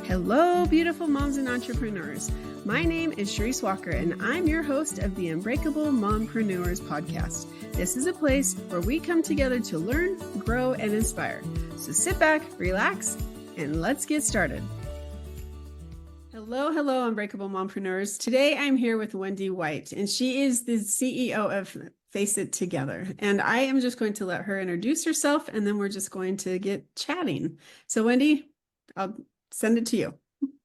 Hello, beautiful moms and entrepreneurs. My name is Charisse Walker, and I'm your host of the Unbreakable Mompreneurs podcast. This is a place where we come together to learn, grow, and inspire. So sit back, relax, and let's get started. Hello, Unbreakable Mompreneurs. Today I'm here with Wendy White, and she is the CEO of Face It Together. And I am just going to let her introduce herself, and then we're just going to get chatting. So Wendy, I'll send it to you.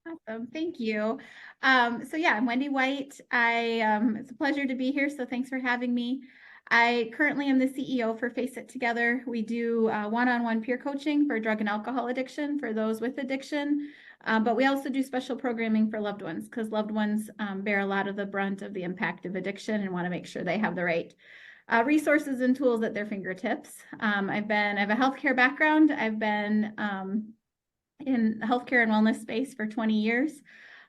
Awesome. Thank you. I'm Wendy White. It's a pleasure to be here. So thanks for having me. I currently am the CEO for Face It Together. We do one-on-one peer coaching for drug and alcohol addiction for those with addiction. But we also do special programming for loved ones because loved ones bear a lot of the brunt of the impact of addiction and want to make sure they have the right resources and tools at their fingertips. I have a healthcare background. I've been in the healthcare and wellness space for 20 years.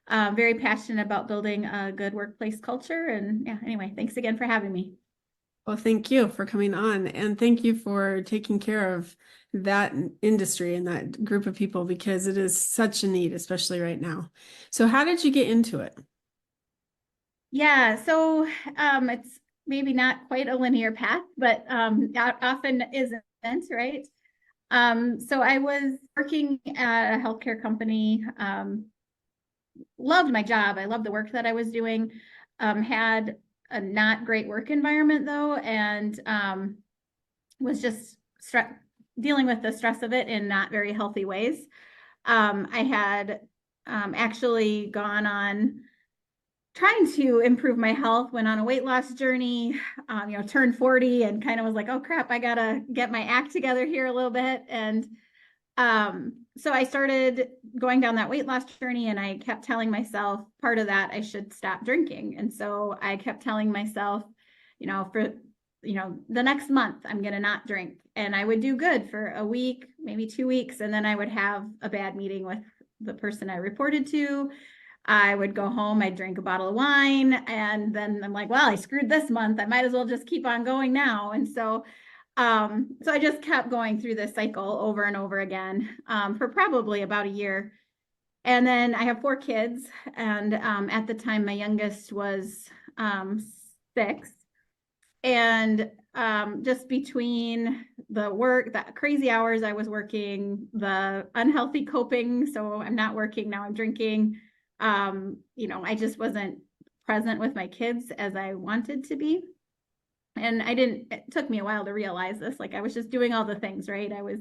Very passionate about building a good workplace culture. And anyway, thanks again for having me. Well, thank you for coming on, and thank you for taking care of that industry and that group of people because it is such a need, especially right now. So how did you get into it? So it's maybe not quite a linear path, but often isn't, right? So I was working at a healthcare company, loved my job. I loved the work that I was doing, had a not great work environment though, and was just dealing with the stress of it in not very healthy ways. I had actually gone on trying to improve my health, went on a weight loss journey, turned 40 and kind of was like, oh crap, I gotta get my act together here a little bit. And so I started going down that weight loss journey, and I kept telling myself part of that I should stop drinking. And so I kept telling myself, for the next month, I'm going to not drink. And I would do good for a week, maybe 2 weeks. And then I would have a bad meeting with the person I reported to. I would go home, I'd drink a bottle of wine, and then I'm like, well, I screwed this month. I might as well just keep on going now. And so I just kept going through this cycle over and over again for probably about a year. And then I have 4 kids. And at the time, my youngest was 6. And just between the work, the crazy hours I was working, the unhealthy coping, so I'm not working, now I'm drinking. I just wasn't present with my kids as I wanted to be. And it took me a while to realize this. Like I was just doing all the things, right? I was,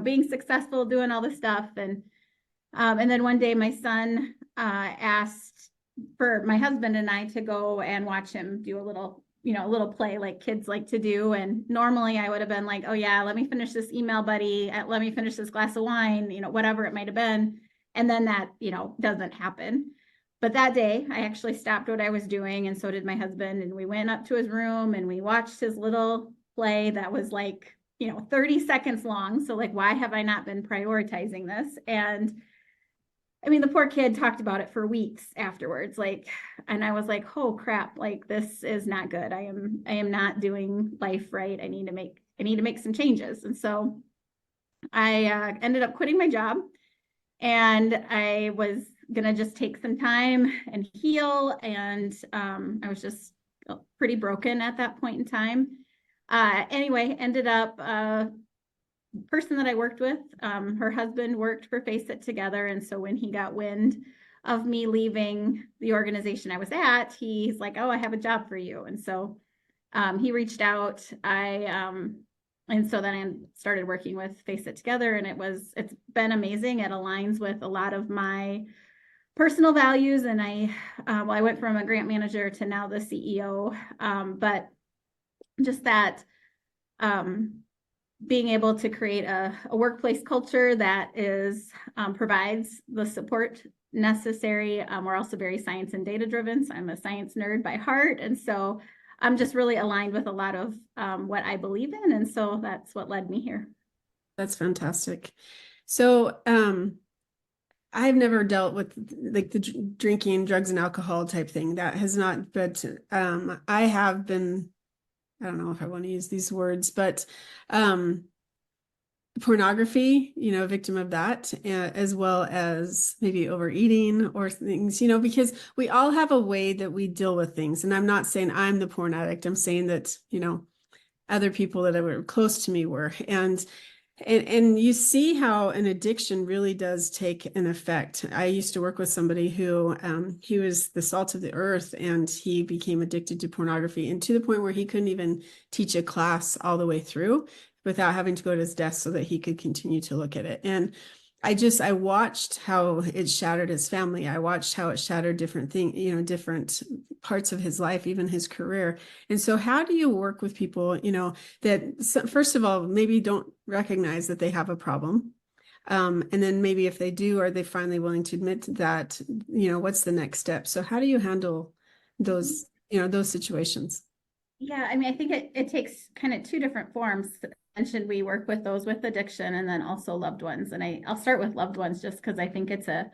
being successful, doing all the stuff. And then one day my son asked for my husband and I to go and watch him do a little play like kids like to do. And normally I would have been like, oh yeah, let me finish this email, buddy. Let me finish this glass of wine, whatever it might've been. And then that, doesn't happen. But that day I actually stopped what I was doing, and so did my husband. And we went up to his room and we watched his little play that was like, 30 seconds long. So like, why have I not been prioritizing this? And I mean, the poor kid talked about it for weeks afterwards. And I was like, oh crap, like this is not good. I am not doing life right. I need to make some changes. And so I ended up quitting my job, and I was gonna just take some time and heal. And I was just pretty broken at that point in time. Anyway, ended up person that I worked with, her husband worked for Face It Together. And so when he got wind of me leaving the organization I was at, he's like, oh, I have a job for you. And so he reached out. And so then I started working with Face It Together, and it's been amazing. It aligns with a lot of my personal values. And I went from a grant manager to now the CEO. But just that, being able to create a workplace culture that provides the support necessary. We're also very science and data driven. So I'm a science nerd by heart. And so I'm just really aligned with a lot of what I believe in. And so that's what led me here. That's fantastic. So I've never dealt with like the drinking, drugs and alcohol type thing. That has not, but I have been, I don't know if I want to use these words, but pornography, a victim of that, as well as maybe overeating or things, because we all have a way that we deal with things. And I'm not saying I'm the porn addict. I'm saying that, other people that were close to me were. And you see how an addiction really does take an effect. I used to work with somebody who he was the salt of the earth, and he became addicted to pornography, and to the point where he couldn't even teach a class all the way through without having to go to his desk so that he could continue to look at it. And I watched how it shattered his family. I watched how it shattered different things, different parts of his life, even his career. And so how do you work with people, that first of all, maybe don't recognize that they have a problem? And then maybe if they do, are they finally willing to admit that, what's the next step? So how do you handle those, those situations? Yeah, I mean, I think it takes kind of two different forms. Mentioned we work with those with addiction and then also loved ones. And I'll start with loved ones just because I think it's an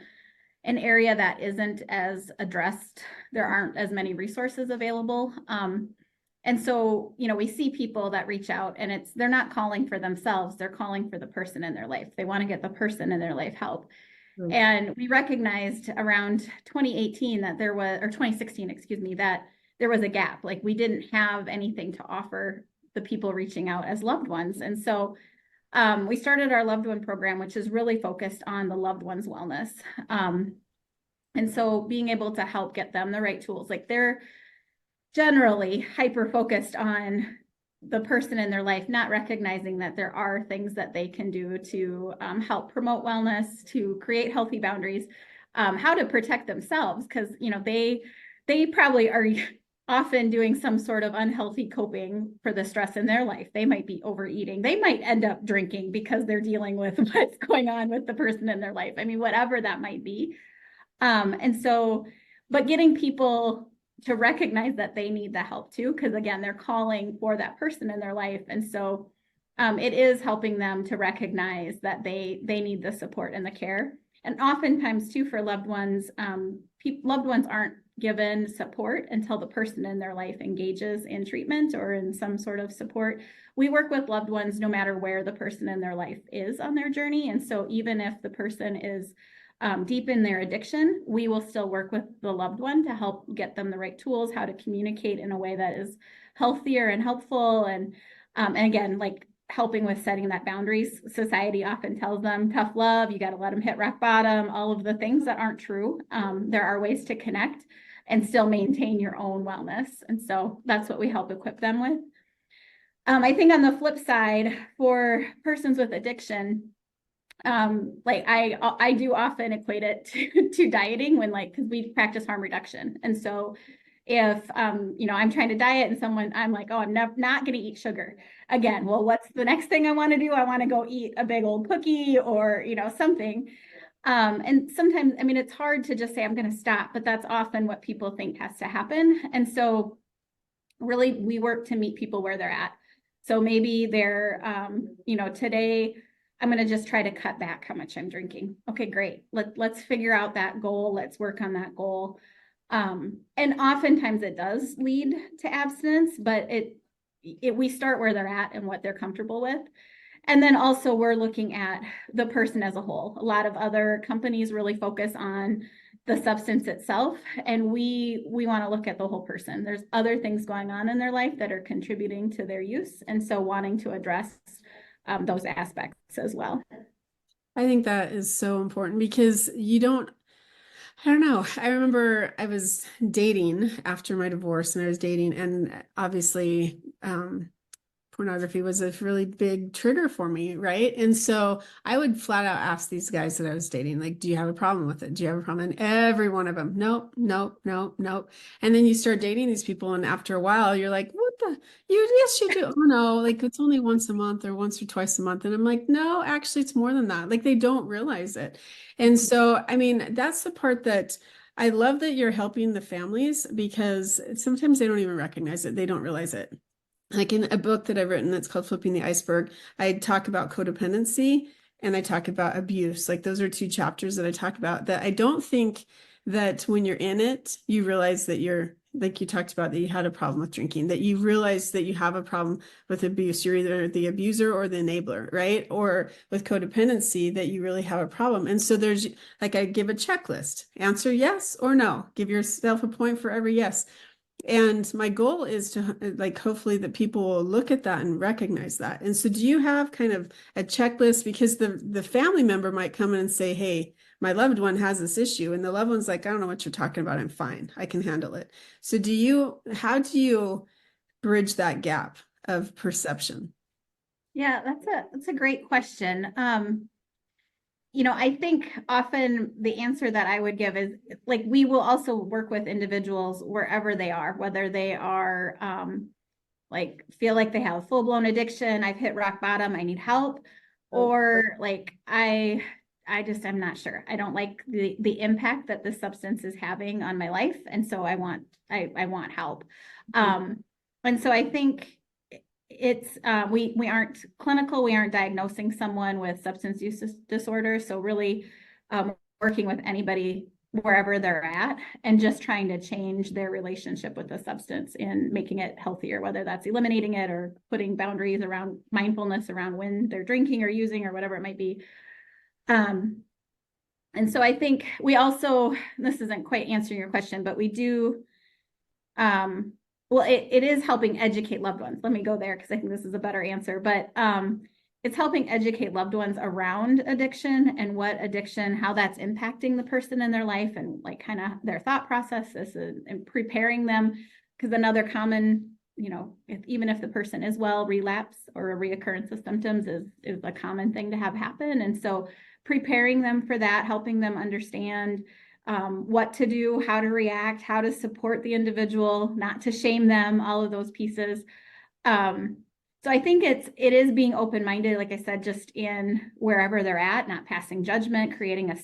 area that isn't as addressed. There aren't as many resources available. And so, we see people that reach out, and they're not calling for themselves, they're calling for the person in their life. They want to get the person in their life help. Mm-hmm. And we recognized around 2018 that there was, or 2016, excuse me, that there was a gap. Like, we didn't have anything to offer the people reaching out as loved ones. And so we started our loved one program, which is really focused on the loved one's wellness. And so being able to help get them the right tools, like they're generally hyper focused on the person in their life, not recognizing that there are things that they can do to help promote wellness, to create healthy boundaries, how to protect themselves, because they probably are often doing some sort of unhealthy coping for the stress in their life. They might be overeating. They might end up drinking because they're dealing with what's going on with the person in their life. I mean, whatever that might be. And so, but getting people to recognize that they need the help too, because again, they're calling for that person in their life. And so it is helping them to recognize that they need the support and the care. And oftentimes too, for loved ones, loved ones aren't given support until the person in their life engages in treatment or in some sort of support. We work with loved ones no matter where the person in their life is on their journey. And so even if the person is deep in their addiction, we will still work with the loved one to help get them the right tools, how to communicate in a way that is healthier and helpful. And again, like helping with setting that boundaries. Society often tells them tough love, you got to let them hit rock bottom, all of the things that aren't true. There are ways to connect and still maintain your own wellness. And so that's what we help equip them with. I think on the flip side, for persons with addiction, like I do often equate it to dieting when because we practice harm reduction. And so if, I'm trying to diet and I'm like, oh, I'm not going to eat sugar again. Well, what's the next thing I want to do? I want to go eat a big old cookie or, something. And sometimes, I mean, it's hard to just say, I'm going to stop, but that's often what people think has to happen. And so really we work to meet people where they're at. So maybe they're, today I'm going to just try to cut back how much I'm drinking. Okay, great. Let's figure out that goal. Let's work on that goal. And oftentimes it does lead to abstinence, but we start where they're at and what they're comfortable with. And then also we're looking at the person as a whole. A lot of other companies really focus on the substance itself, and we want to look at the whole person. There's other things going on in their life that are contributing to their use, and so wanting to address those aspects as well. I think that is so important because I don't know. I remember I was dating after my divorce, and I was dating, and obviously pornography was a really big trigger for me, right? And so I would flat out ask these guys that I was dating, like, do you have a problem with it? Do you have a problem? And every one of them, nope, nope, nope, nope. And then you start dating these people, and after a while, you're like, yes, you do. Oh no, like it's only once a month or once or twice a month. And I'm like, no, actually, it's more than that. Like they don't realize it. And so, I mean, that's the part that I love that you're helping the families, because sometimes they don't even recognize it. They don't realize it. Like in a book that I've written that's called Flipping the Iceberg, I talk about codependency and I talk about abuse. Like those are two chapters that I talk about that I don't think that when you're in it, you realize that you're like you talked about, that you had a problem with drinking, that you realized that you have a problem with abuse. You're either the abuser or the enabler, right? Or with codependency, that you really have a problem. And so there's, like, I give a checklist, answer yes or no, give yourself a point for every yes. And my goal is to, like, hopefully that people will look at that and recognize that. And so do you have kind of a checklist? Because the family member might come in and say, hey, my loved one has this issue. And the loved one's like, I don't know what you're talking about. I'm fine. I can handle it. So how do you bridge that gap of perception? Yeah, that's a great question. I think often the answer that I would give is, like, we will also work with individuals wherever they are, whether they are like feel like they have a full-blown addiction, I've hit rock bottom, I need help, or like I'm not sure. I don't like the impact that the substance is having on my life, and so I want help. And so I think it's we aren't clinical, we aren't diagnosing someone with substance use disorder, so really working with anybody wherever they're at and just trying to change their relationship with the substance and making it healthier, whether that's eliminating it or putting boundaries around mindfulness around when they're drinking or using or whatever it might be. And so I think we also, this isn't quite answering your question, but we do well, it is helping educate loved ones. Let me go there because I think this is a better answer. But it's helping educate loved ones around addiction and what addiction, how that's impacting the person in their life, and like kind of their thought processes, and preparing them. Because another common, even if the person is well, relapse or a reoccurrence of symptoms is a common thing to have happen. And so preparing them for that, helping them understand what to do, how to react, how to support the individual, not to shame them, all of those pieces. So I think it is being open-minded, like I said, just in wherever they're at, not passing judgment, creating a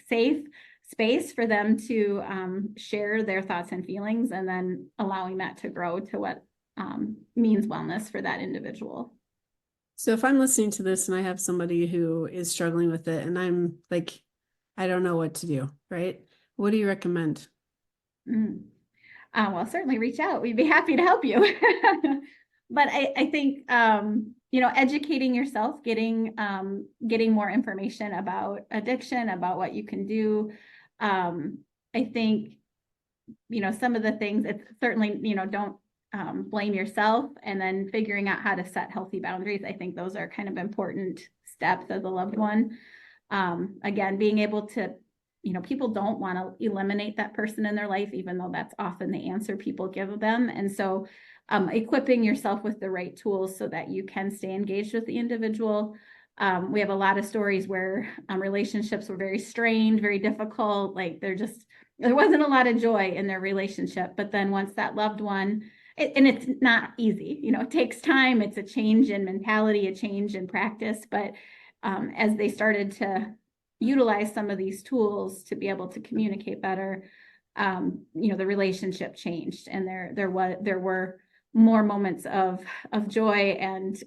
safe space for them to share their thoughts and feelings, and then allowing that to grow to what means wellness for that individual. So if I'm listening to this and I have somebody who is struggling with it and I'm like, I don't know what to do, right? What do you recommend? Well, certainly reach out. We'd be happy to help you. But I think, educating yourself, getting more information about addiction, about what you can do. I think, some of the things, it's certainly, don't blame yourself, and then figuring out how to set healthy boundaries. I think those are kind of important steps as a loved one. Again, being able to, people don't want to eliminate that person in their life, even though that's often the answer people give them. And so equipping yourself with the right tools so that you can stay engaged with the individual. We have a lot of stories where relationships were very strained, very difficult. Like there wasn't a lot of joy in their relationship. But then once that loved one, and it's not easy, it takes time. It's a change in mentality, a change in practice. But as they started to utilize some of these tools to be able to communicate better, the relationship changed, and there were more moments of joy and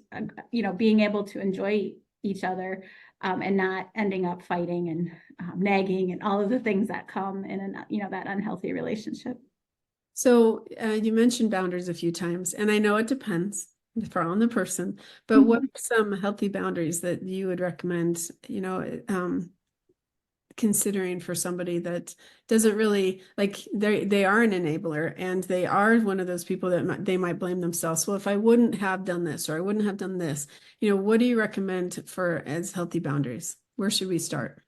being able to enjoy each other, and not ending up fighting and nagging and all of the things that come in that unhealthy relationship. So you mentioned boundaries a few times, and I know it depends on the person, but what are some healthy boundaries that you would recommend, considering for somebody that doesn't really, like, they are an enabler and they are one of those people that they might blame themselves. Well, if I wouldn't have done this, or I wouldn't have done this, what do you recommend as healthy boundaries? Where should we start?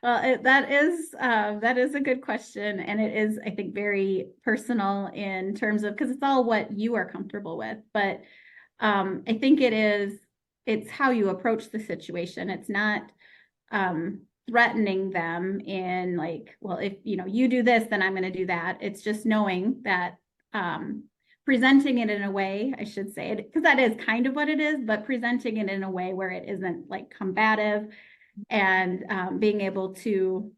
Well, that is a good question, and it is, I think, very personal in terms of, because it's all what you are comfortable with. But I think it's how you approach the situation. It's not threatening them in like, well, if you do this, then I'm going to do that. It's just knowing that, presenting it in a way, I should say, because that is kind of what it is, but presenting it in a way where it isn't like combative, and being able to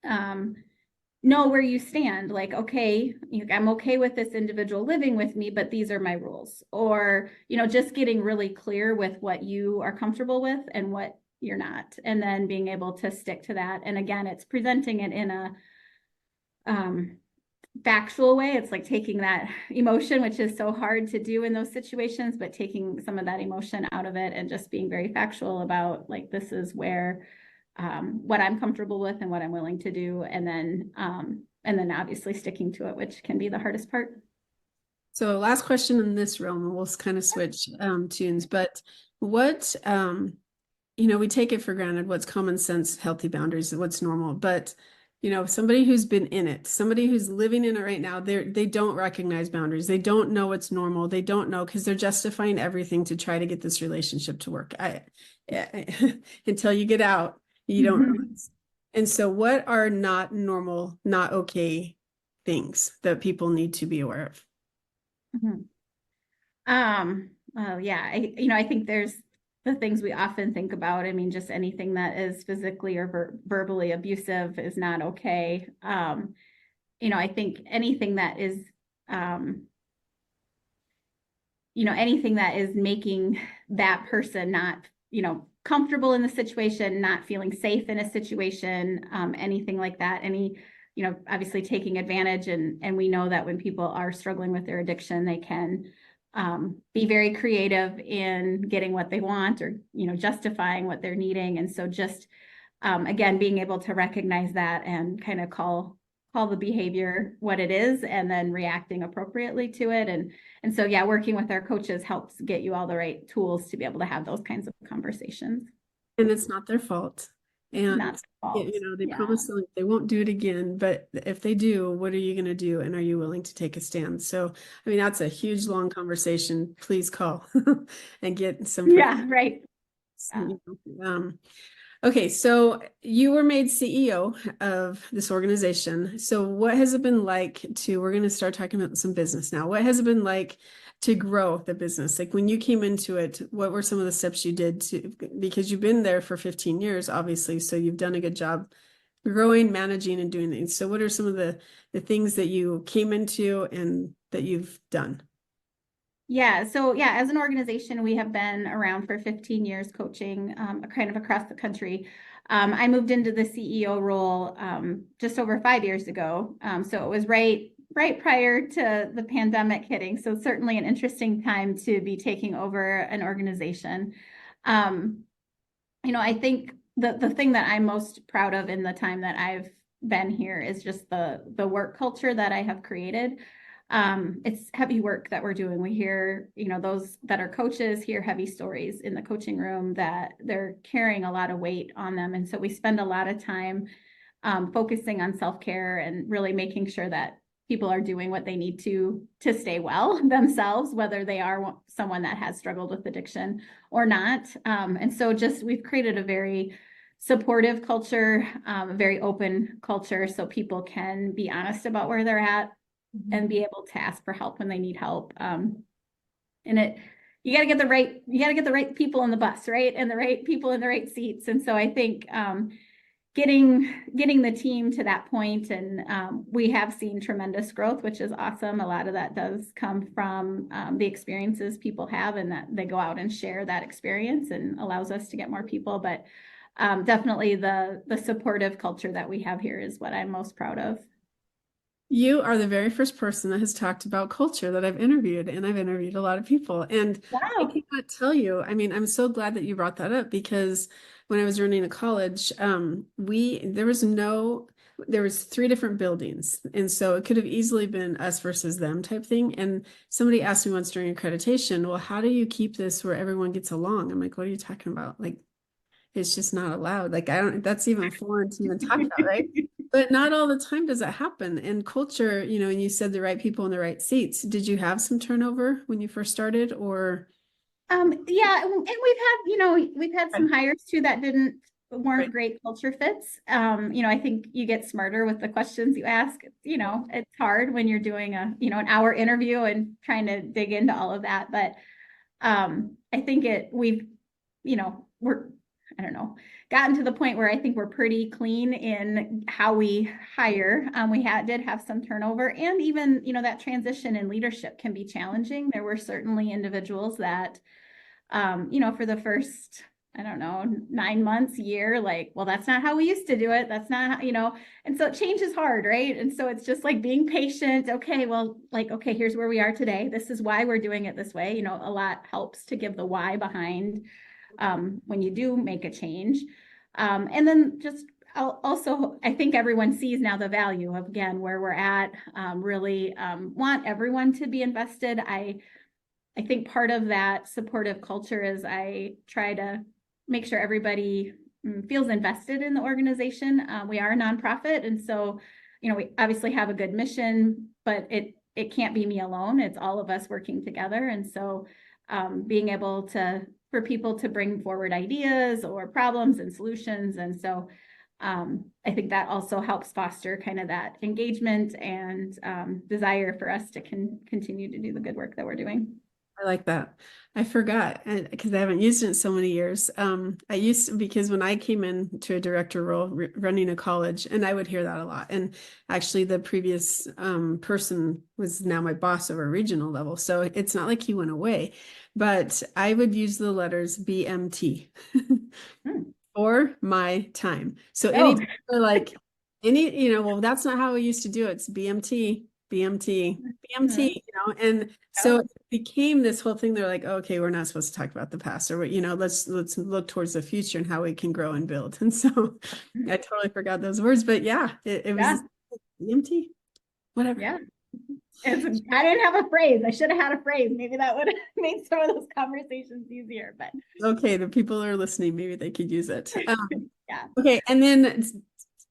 know where you stand. Like, okay, I'm okay with this individual living with me, but these are my rules. Or, just getting really clear with what you are comfortable with and what you're not, and then being able to stick to that. And again, it's presenting it in a factual way. It's like taking that emotion, which is so hard to do in those situations, but taking some of that emotion out of it and just being very factual about like, this is where, what I'm comfortable with and what I'm willing to do. And then obviously sticking to it, which can be the hardest part. So last question in this realm, and we'll kind of switch tunes, but what, we take it for granted, what's common sense, healthy boundaries, what's normal, but somebody who's been in it, somebody who's living in it right now, they don't recognize boundaries. They don't know what's normal. They don't know because they're justifying everything to try to get this relationship to work. Until you get out, you don't realize. And so what are not normal, not okay things that people need to be aware of? Well, yeah, I think there's the things we often think about. I mean, just anything that is physically or verbally abusive is not okay. I think anything that is, anything that is making that person not, comfortable in the situation, not feeling safe in a situation, anything like that, obviously taking advantage. And we know that when people are struggling with their addiction, they can be very creative in getting what they want or, justifying what they're needing. And so just, again, being able to recognize that and kind of call the behavior what it is and then reacting appropriately to it. And so, yeah, working with our coaches helps get you all the right tools to be able to have those kinds of conversations. And it's not their fault. And not their fault. they promise they won't do it again, but if they do, what are you going to do? And are you willing to take a stand? So, I mean, that's a huge, long conversation. Please call and get some. Yeah, right. Okay, so you were made CEO of this organization. So what has it been like we're going to start talking about some business now. What has it been like to grow the business? Like when you came into it, what were some of the steps you did because you've been there for 15 years, obviously, so you've done a good job growing, managing, and doing things. So what are some of the things that you came into and that you've done? Yeah. So yeah, as an organization, we have been around for 15 years coaching kind of across the country. I moved into the CEO role just over 5 years ago. So it was right prior to the pandemic hitting. So certainly an interesting time to be taking over an organization. I think the thing that I'm most proud of in the time that I've been here is just the work culture that I have created. It's heavy work that we're doing. We hear, those that are coaches hear heavy stories in the coaching room that they're carrying a lot of weight on them. And so we spend a lot of time focusing on self-care and really making sure that people are doing what they need to stay well themselves, whether they are someone that has struggled with addiction or not. And so we've created a very supportive culture, a very open culture, so people can be honest about where they're at and be able to ask for help when they need help. You got to get the right people in the bus, right? And the right people in the right seats. And so I think getting the team to that point, and we have seen tremendous growth, which is awesome. A lot of that does come from the experiences people have, and that they go out and share that experience and allows us to get more people. But definitely the supportive culture that we have here is what I'm most proud of. You are the very first person that has talked about culture that I've interviewed, and I've interviewed a lot of people. And wow. I cannot tell you, I mean, I'm so glad that you brought that up, because when I was running a college, there was 3 different buildings. And so it could have easily been us versus them type thing. And somebody asked me once during accreditation, well, how do you keep this where everyone gets along? I'm like, what are you talking about? Like, it's just not allowed. Like, that's even foreign to even talk about, right? But not all the time does it happen. And culture, and you said the right people in the right seats. Did you have some turnover when you first started, or? Yeah, and we've had some hires too that weren't great culture fits. I think you get smarter with the questions you ask. It's hard when you're doing an hour interview and trying to dig into all of that. But I think gotten to the point where I think we're pretty clean in how we hire. We did have some turnover, and even, that transition in leadership can be challenging. There were certainly individuals that, for the first, I don't know, 9 months, year, like, well, that's not how we used to do it. That's not how, and so change is hard, right? And so it's just like being patient. Okay, well, like, okay, here's where we are today. This is why we're doing it this way. A lot helps to give the why behind when you do make a change. And then just also, I think everyone sees now the value of, again, where we're at, really want everyone to be invested. I think part of that supportive culture is I try to make sure everybody feels invested in the organization. We are a nonprofit, and so, we obviously have a good mission, but it can't be me alone. It's all of us working together. And so being able for people to bring forward ideas or problems and solutions. And so I think that also helps foster kind of that engagement and desire for us to continue to do the good work that we're doing. I like that. I forgot because I haven't used it in so many years. I used to, because when I came into a director role running a college, and I would hear that a lot. And actually the previous person was now my boss over a regional level. So it's not like he went away, but I would use the letters BMT for my time. So any like well, that's not how we used to do it. It's BMT. BMT, BMT, and so it became this whole thing. They're like, okay, we're not supposed to talk about the past, or let's look towards the future and how we can grow and build. And so I totally forgot those words, but yeah, it was BMT, whatever. Yeah. I didn't have a phrase. I should have had a phrase. Maybe that would have made some of those conversations easier, but okay, the people are listening. Maybe they could use it. Yeah. Okay. And then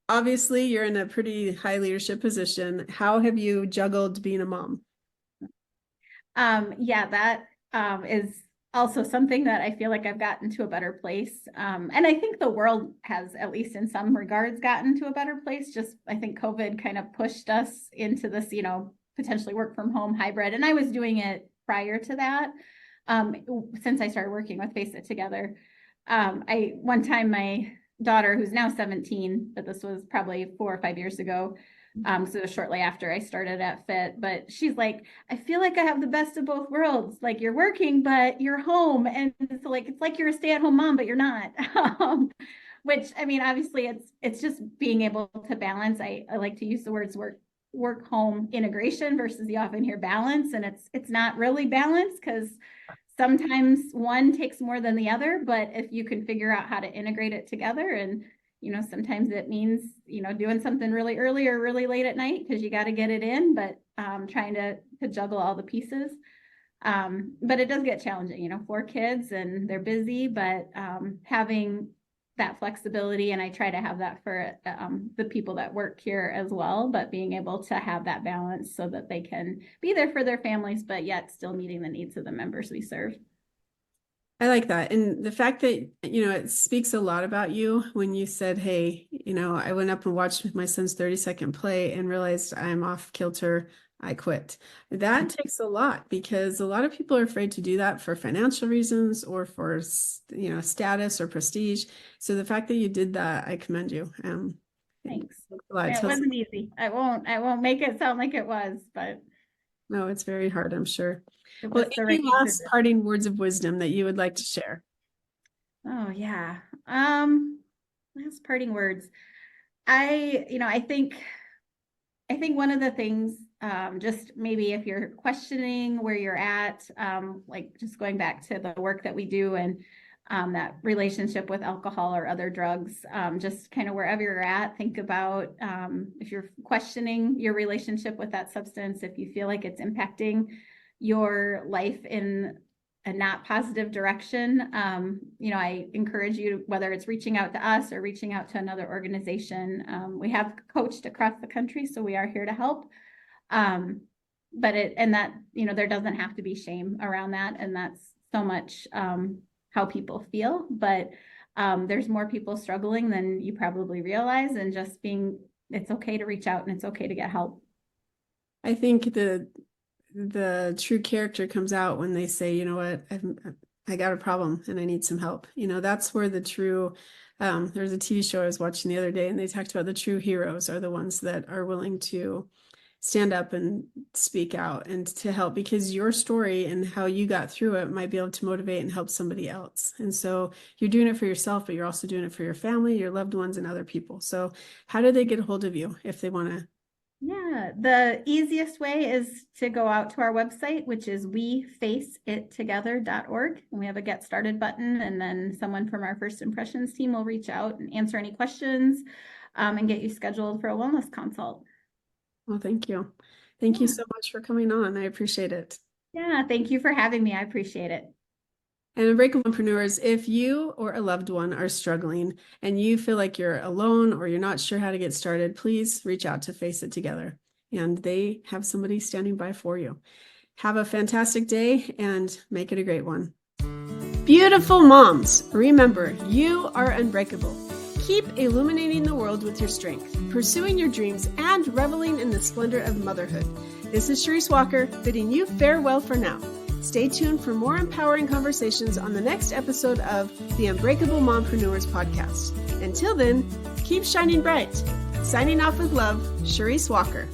obviously you're in a pretty high leadership position. How have you juggled being a mom? Yeah, that is also something that I feel like I've gotten to a better place. And I think the world has, at least in some regards, gotten to a better place. Just, I think COVID kind of pushed us into this, potentially work from home hybrid. And I was doing it prior to that, since I started working with Face It Together. One time my daughter, who's now 17, but this was probably 4 or 5 years ago. So shortly after I started at Fit, but she's like, I feel like I have the best of both worlds. Like, you're working, but you're home. And so it's like you're a stay-at-home mom, but you're not. Which, I mean, obviously it's just being able to balance. I like to use the words work home integration versus you often hear balance. And it's not really balance, because sometimes one takes more than the other, but if you can figure out how to integrate it together, and sometimes it means doing something really early or really late at night because you got to get it in, but trying to juggle all the pieces. But it does get challenging, 4 kids and they're busy, but having that flexibility, and I try to have that for the people that work here as well, but being able to have that balance so that they can be there for their families, but yet still meeting the needs of the members we serve. I like that. And the fact that, it speaks a lot about you when you said, hey, I went up and watched my son's 30-second play and realized I'm off kilter. I quit. That takes a lot, because a lot of people are afraid to do that for financial reasons or for, status or prestige. So the fact that you did that, I commend you. Thanks. It wasn't easy. I won't make it sound like it was, but no, it's very hard, I'm sure. Well, any last parting words of wisdom that you would like to share? Oh yeah. Last parting words. I think one of the things, just maybe if you're questioning where you're at, like just going back to the work that we do and that relationship with alcohol or other drugs, just kind of wherever you're at, think about if you're questioning your relationship with that substance, if you feel like it's impacting your life in a not positive direction, I encourage you, whether it's reaching out to us or reaching out to another organization. We have coached across the country, so we are here to help. But there doesn't have to be shame around that, and that's so much how people feel. But there's more people struggling than you probably realize, and just it's okay to reach out and it's okay to get help. I think the true character comes out when they say, you know what, I got a problem and I need some help. That's where the true, there's a TV show I was watching the other day, and they talked about the true heroes are the ones that are willing to stand up and speak out and to help, because your story and how you got through it might be able to motivate and help somebody else. And so you're doing it for yourself, but you're also doing it for your family, your loved ones, and other people. So how do they get a hold of you if they want to? Yeah, the easiest way is to go out to our website, which is wefaceit.together.org. And we have a get started button, and then someone from our first impressions team will reach out and answer any questions and get you scheduled for a wellness consult. Well, thank you. Thank you so much for coming on. I appreciate it. Yeah, thank you for having me. I appreciate it. And Unbreakable Mompreneurs, if you or a loved one are struggling and you feel like you're alone or you're not sure how to get started, please reach out to Face It Together, and they have somebody standing by for you. Have a fantastic day and make it a great one. Beautiful moms, remember, you are unbreakable. Keep illuminating the world with your strength, pursuing your dreams, and reveling in the splendor of motherhood. This is Charisse Walker, bidding you farewell for now. Stay tuned for more empowering conversations on the next episode of the Unbreakable Mompreneurs podcast. Until then, keep shining bright. Signing off with love, Charisse Walker.